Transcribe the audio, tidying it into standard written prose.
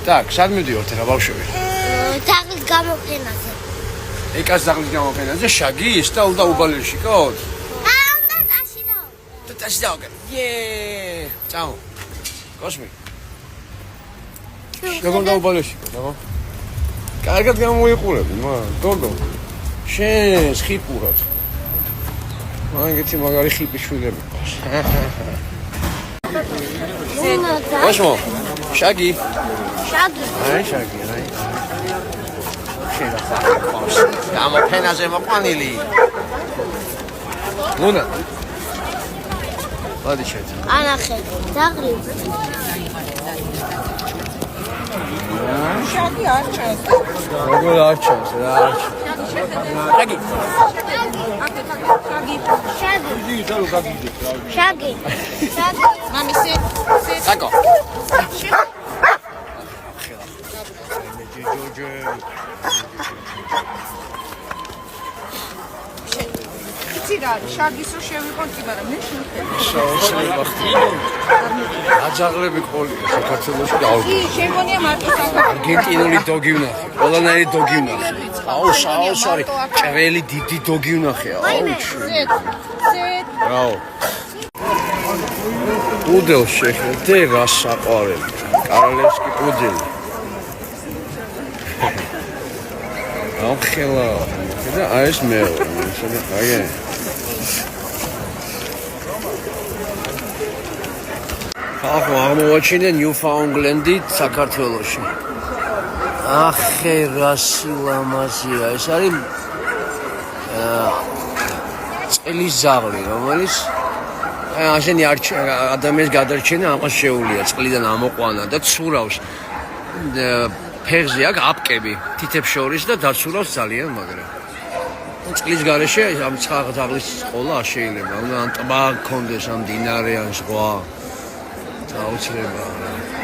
Так, სად მივდივართ ახლა ბავშვები? ძაღლის გამოფენაზე. ეკას ძაღლის გამოფენაზე შაგი ის და უნდა უბალერში, ხო? უნდა ტაში დაო. და ტაში დავგე. წაო. კოსმი. როგორ დაუბალერში, ხო? კარგად გამოიყურები, გოგო. შენს ხიპურად. მაგეთი მაგარი ხიპი შვილები ყავს. კოსმო, შაგი. აი შაგი, აი. შეიძლება ყავს. გამოფენაზე მოყვანილი. ლუნა. ვადი შეჭ. ანახე, ძაღლი. შაგი არ ჩანს. როგორ არ ჩანს რა? შაგი. შაგი. მამისი. საკო. იცი რა არის? შაგის რო შევიყო კი, მაგრამ მე შეიძლება ხდება. აჯაღლები ყოლია საქართველოში და კი, შემონია მარტო საქართველოს. არგენტინული დოგი ვნახე. ყველანაირი დოგი ვნახე. აუ, შაოსარი, ჭრელი დიდი დოგი ვნახე. აუ, ზეთ. რაო. პუდელს შეხედე რა საყვარელი. კარალევსკი პუდელი. აუ, ხელა. და აი ეს მე. აი ახლა აღმოაჩინე ნიუფაუნდლენდი საქართველოში. ახე რა სილამაზია, ეს არის წლის ზაღლი, რომელიც ასენი ადამიანს გადარჩენა ამას შეუულია წყლიდან ამოყვანა და ცურავს ფეხზე აქ აპკები თითებს შორის და დაცურავს ძალიან მაგრამ წყლის გარეშე ამ ზაღლის ყოლა არ შეიძლება უნდა ან ტბა გქონდეს ან მდინარე ან ზღვა აუცილებლად